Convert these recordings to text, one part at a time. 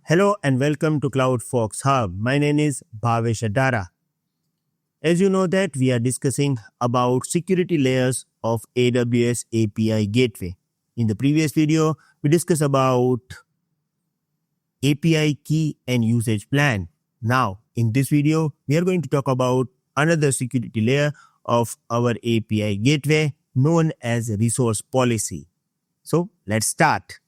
Hello and welcome to CloudFox Hub. My name is Bhavesh Adara. As you know that we are discussing about security layers of AWS API Gateway. In the previous video, we discussed about API key and usage plan. Now, in this video, we are going to talk about another security layer of our API Gateway known as resource policy. So, let's start.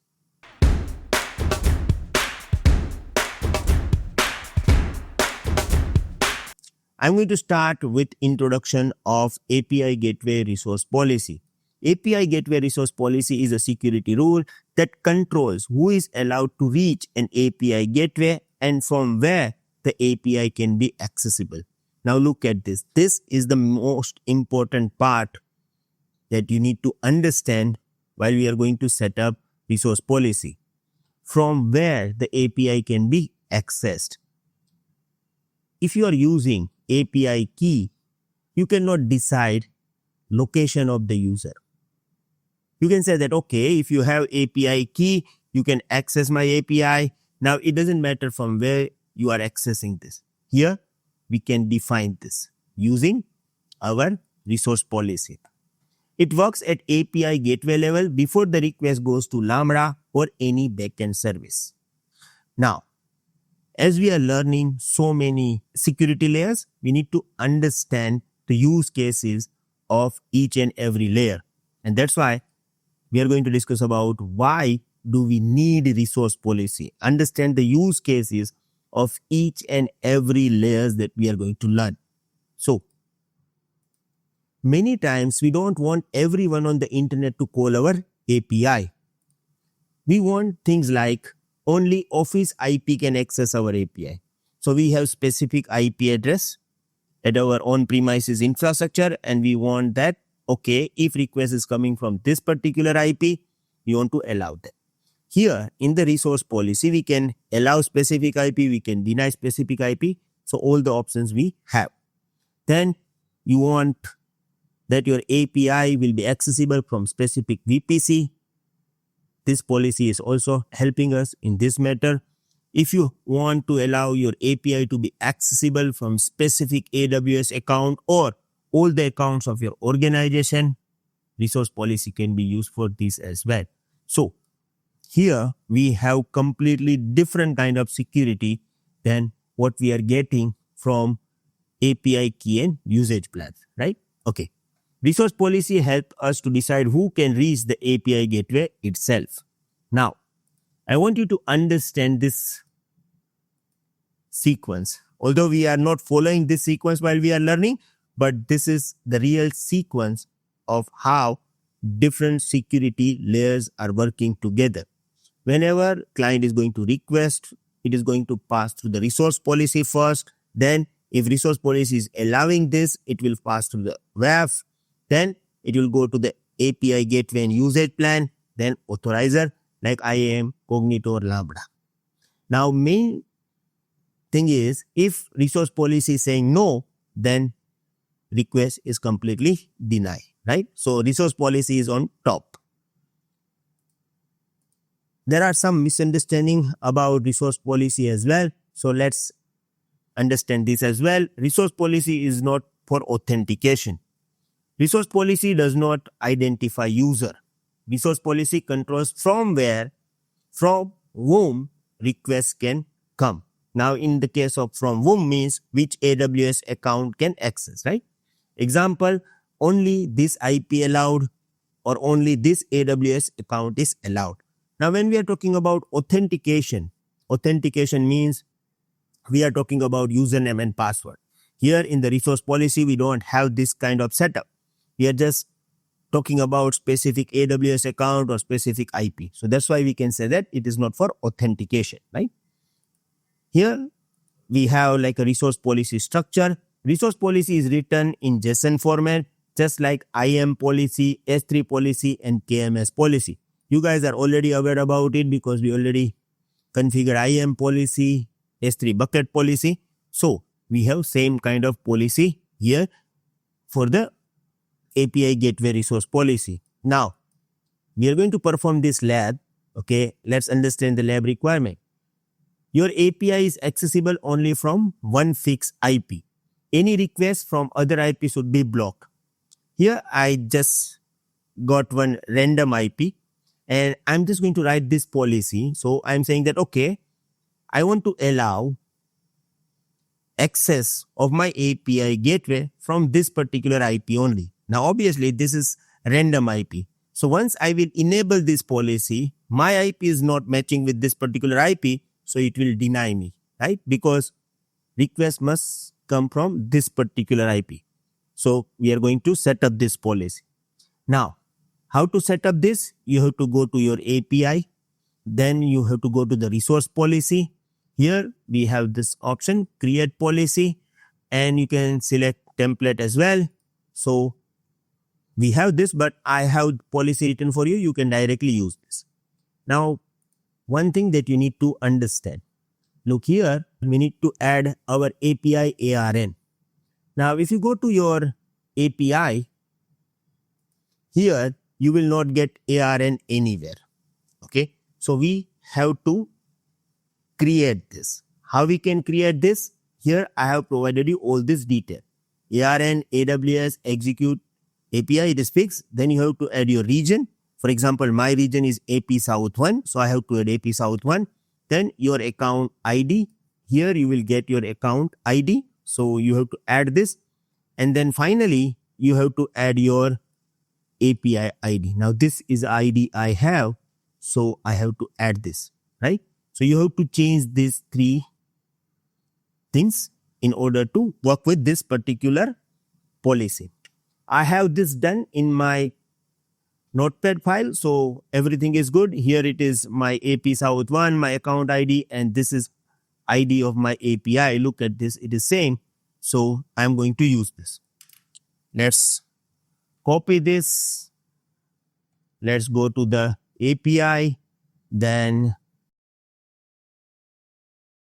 I'm going to start with introduction of API Gateway Resource Policy. API Gateway Resource Policy is a security rule that controls who is allowed to reach an API gateway and from where the API can be accessible. Now look at this. This is the most important part that you need to understand while we are going to set up resource policy. From where the API can be accessed. If you are using API key, you cannot decide location of the user. You can say that, okay, if you have API key, you can access my API. Now, it doesn't matter from where you are accessing this. Here, we can define this using our resource policy. It works at API gateway level before the request goes to Lambda or any backend service. Now, as we are learning so many security layers, we need to understand the use cases of each and every layer. And that's why we are going to discuss about why do we need resource policy. Understand the use cases of each and every layers that we are going to learn. So, many times we don't want everyone on the internet to call our API. We want things like only Office IP can access our API. So we have specific IP address at our on-premises infrastructure and we want that, okay, if request is coming from this particular IP, we want to allow that. Here in the resource policy, we can allow specific IP, we can deny specific IP. So all the options we have. Then you want that your API will be accessible from specific VPC. This policy is also helping us in this matter. If you want to allow your API to be accessible from specific AWS account or all the accounts of your organization, resource policy can be used for this as well. So here we have completely different kind of security than what we are getting from API key and usage plans, right? Okay. Resource policy helps us to decide who can reach the API gateway itself. Now, I want you to understand this sequence. Although we are not following this sequence while we are learning, but this is the real sequence of how different security layers are working together. Whenever client is going to request, it is going to pass through the resource policy first. Then, if resource policy is allowing this, it will pass through the WAF. Then it will go to the API gateway and usage plan, then authorizer like IAM, Cognito, or Lambda. Now, main thing is if resource policy is saying no, then request is completely denied, right? So resource policy is on top. There are some misunderstanding about resource policy as well. So let's understand this as well. Resource policy is not for authentication. Resource policy does not identify user. Resource policy controls from whom requests can come. Now, in the case of from whom means which AWS account can access, right? Example, only this IP allowed or only this AWS account is allowed. Now, when we are talking about authentication means we are talking about username and password. Here in the resource policy, we don't have this kind of setup. We are just talking about specific AWS account or specific IP. So that's why we can say that it is not for authentication, right? Here we have like a resource policy structure. Resource policy is written in JSON format, just like IAM policy, S3 policy, and KMS policy. You guys are already aware about it because we already configured IAM policy, S3 bucket policy. So we have same kind of policy here for the API gateway resource policy. Now, we are going to perform this lab. Okay, let's understand the lab requirement. Your API is accessible only from one fixed IP. Any request from other IP should be blocked. Here I just got one random IP and I'm just going to write this policy. So I'm saying that, okay, I want to allow access of my API gateway from this particular IP only. Now, obviously, this is random IP. So once I will enable this policy, my IP is not matching with this particular IP, so it will deny me, right? Because request must come from this particular IP. So we are going to set up this policy. Now, how to set up this? You have to go to your API. Then you have to go to the resource policy. Here we have this option, create policy, and you can select template as well. So we have this, but I have policy written for you. You can directly use this. Now, one thing that you need to understand. Look here, we need to add our API ARN. Now, if you go to your API, here you will not get ARN anywhere. Okay, so we have to create this. How we can create this? Here I have provided you all this detail. ARN, AWS, execute, API, it is fixed. Then you have to add your region. For example, my region is AP South 1. So I have to add AP South 1. Then your account ID. Here you will get your account ID. So you have to add this. And then finally, you have to add your API ID. Now this is the ID I have. So I have to add this, right? So you have to change these three things in order to work with this particular policy. I have this done in my notepad file. So everything is good. Here it is my AP South 1, my account ID, and this is ID of my API. Look at this. It is same. So I'm going to use this. Let's copy this. Let's go to the API. Then